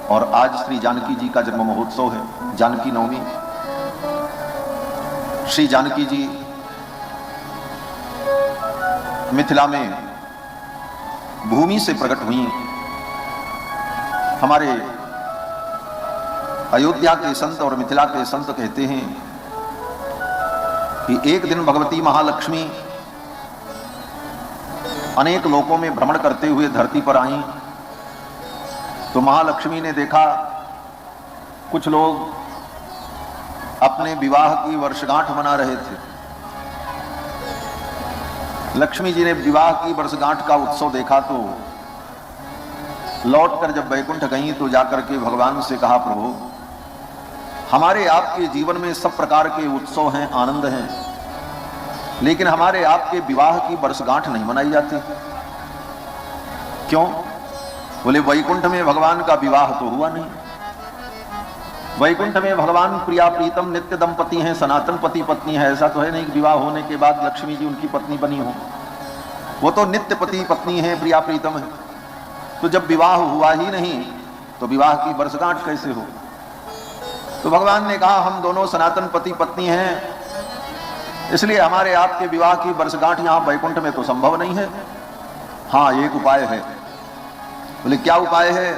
और आज श्री जानकी जी का जन्म महोत्सव है, जानकी नवमी। श्री जानकी जी मिथिला में भूमि से प्रकट हुई। हमारे अयोध्या के संत और मिथिला के संत कहते हैं कि एक दिन भगवती महालक्ष्मी अनेक लोकों में भ्रमण करते हुए धरती पर आईं, तो महालक्ष्मी ने देखा कुछ लोग अपने विवाह की वर्षगांठ मना रहे थे। लक्ष्मी जी ने विवाह की वर्षगांठ का उत्सव देखा तो लौटकर जब वैकुंठ गईं तो जाकर के भगवान से कहा, प्रभु हमारे आपके जीवन में सब प्रकार के उत्सव हैं, आनंद हैं, लेकिन हमारे आपके विवाह की वर्षगांठ नहीं मनाई जाती। क्यों? बोले वैकुंठ में भगवान का विवाह तो हुआ नहीं। वैकुंठ में भगवान प्रिया प्रीतम नित्य दंपति हैं, सनातन पति पत्नी है। ऐसा तो है नहीं कि विवाह होने के बाद लक्ष्मी जी उनकी पत्नी बनी हो। वो तो नित्य पति पत्नी है, प्रिया प्रीतम है। तो जब विवाह हुआ ही नहीं तो विवाह की वर्षगांठ कैसे हो? तो भगवान ने कहा, हम दोनों सनातन पति पत्नी हैं, इसलिए हमारे आपके विवाह की वर्षगांठ यहाँ वैकुंठ में तो संभव नहीं है। हाँ, एक उपाय है। बोले क्या उपाय है?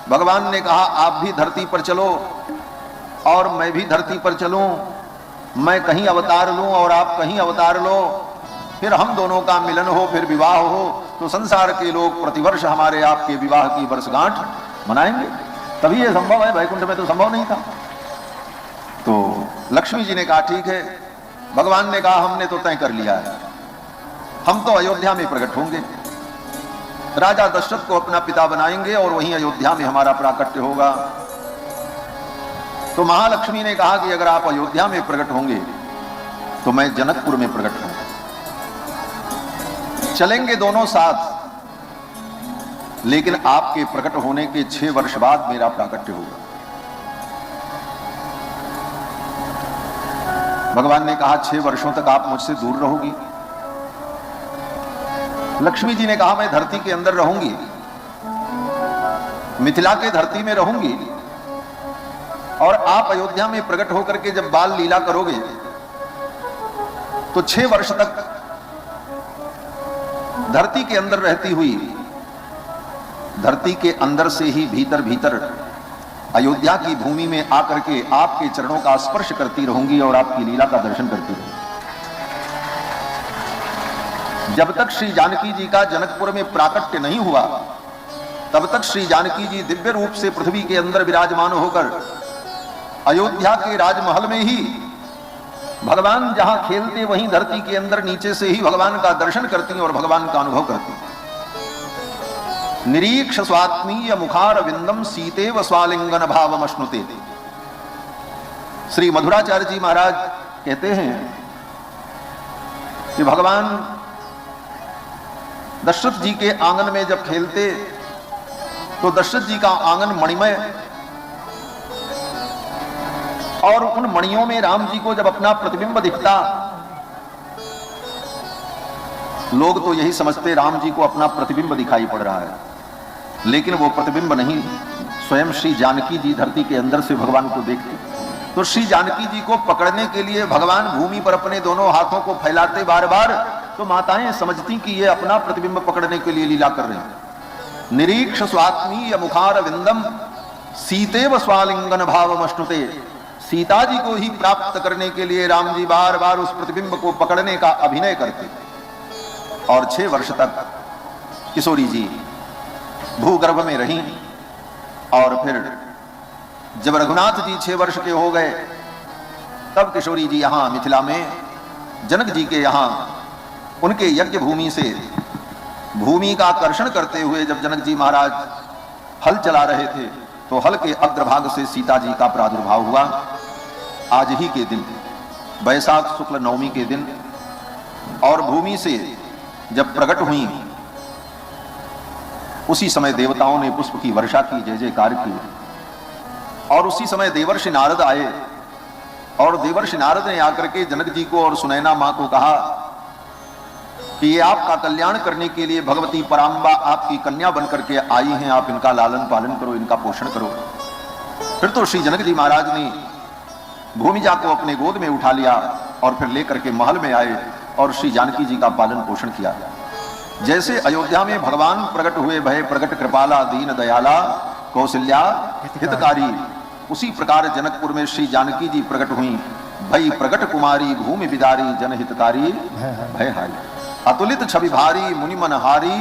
भगवान ने कहा, आप भी धरती पर चलो और मैं भी धरती पर चलूं, मैं कहीं अवतार लूं और आप कहीं अवतार लो, फिर हम दोनों का मिलन हो, फिर विवाह हो, तो संसार के लोग प्रतिवर्ष हमारे आपके विवाह की वर्षगांठ मनाएंगे। तभी ये संभव है, वैकुंठ में तो संभव नहीं था। तो लक्ष्मी जी ने कहा ठीक है। भगवान ने कहा, हमने तो तय कर लिया है, हम तो अयोध्या में प्रकट होंगे, राजा दशरथ को अपना पिता बनाएंगे और वहीं अयोध्या में हमारा प्राकट्य होगा। तो महालक्ष्मी ने कहा कि अगर आप अयोध्या में प्रकट होंगे तो मैं जनकपुर में प्रकट होंगे, चलेंगे दोनों साथ, लेकिन आपके प्रकट होने के 6 वर्ष बाद मेरा प्राकट्य होगा। भगवान ने कहा, 6 वर्षों तक आप मुझसे दूर रहोगी? लक्ष्मी जी ने कहा, मैं धरती के अंदर रहूंगी, मिथिला के धरती में रहूंगी, और आप अयोध्या में प्रकट होकर के जब बाल लीला करोगे तो 6 वर्ष तक धरती के अंदर रहती हुई, धरती के अंदर से ही भीतर भीतर अयोध्या की भूमि में आकर के आपके चरणों का स्पर्श करती रहूंगी और आपकी लीला का दर्शन करती रहूंगी। जब तक श्री जानकी जी का जनकपुर में प्राकट्य नहीं हुआ, तब तक श्री जानकी जी दिव्य रूप से पृथ्वी के अंदर विराजमान होकर अयोध्या के राजमहल में ही भगवान जहां खेलते वहीं धरती के अंदर नीचे से ही भगवान का दर्शन करती और भगवान का अनुभव करती। निरीक्ष स्वात्मीय मुखार विंदम सीतेव स्वालिंगन भावम अश्नुते। श्री मधुराचार्य जी महाराज कहते हैं कि भगवान दशरथ जी के आंगन में जब खेलते तो दशरथ जी का आंगन मणिमय, और उन मणियों में राम जी को जब अपना प्रतिबिंब दिखता, लोग तो यही समझते राम जी को अपना प्रतिबिंब दिखाई पड़ रहा है, लेकिन वो प्रतिबिंब नहीं, स्वयं श्री जानकी जी धरती के अंदर से भगवान को देखते। तो श्री जानकी जी को पकड़ने के लिए भगवान भूमि पर अपने दोनों हाथों को फैलाते बार बार, तो माताएं समझती कि ये अपना प्रतिबिंब पकड़ने के लिए लीला कर रहे हैं। निरीक्ष स्वात्मीय मुखार विंदम सीतेव स्वालिंगन भावम अश्नुते। सीता जी को ही प्राप्त करने के लिए राम जी बार बार उस प्रतिबिंब को पकड़ने का अभिनय करते। और 6 वर्ष तक किशोरी जी भूगर्भ में रहीं, और फिर जब रघुनाथ जी 6 वर्ष के हो गए, तब किशोरी जी यहां मिथिला में जनक जी के यहां उनके यज्ञ भूमि से भूमि का आकर्षण करते हुए जब जनक जी महाराज हल चला रहे थे, तो हल के अग्रभाग से सीता जी का प्रादुर्भाव हुआ। आज ही के दिन, वैशाख शुक्ल नवमी के दिन, और भूमि से जब प्रकट हुई, उसी समय देवताओं ने पुष्प की वर्षा की, जय जयकार की, और उसी समय देवर्षि नारद आए, और देवर्षि नारद ने आकर के जनक जी को और सुनैना मां को कहा कि ये आपका कल्याण करने के लिए भगवती पराम्बा आपकी कन्या बनकर के आई हैं, आप इनका लालन पालन करो, इनका पोषण करो। फिर तो श्री जनक जी महाराज ने भूमिजा को अपने गोद में उठा लिया और फिर लेकर के महल में आए और श्री जानकी जी का पालन पोषण किया। जैसे अयोध्या में भगवान प्रकट हुए, भय प्रकट कृपाला दीन दयाला कौशल्या हितकारी, उसी प्रकार जनकपुर में श्री जानकी जी प्रकट हुई, भई प्रकट कुमारी भूमि बिदारी जनहितकारी भयहारी, अतुलित छवि भारी मुनि मनहारी,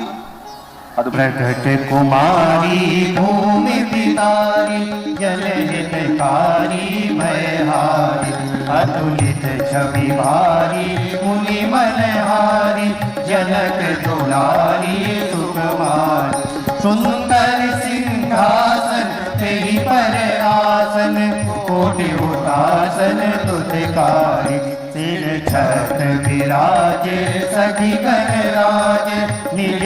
प्रकट कुमारी भूमि बिदारी जनहितकारी भयहारी, अतुलित छवि भारी मुनि मनहारी, जनक दुलारी सुकुमारी, सुंदर सिंहासन तेहि पर आसन, कोटि उदासन तुझकारी, सिर छत्र विराजे सखी गण राज निज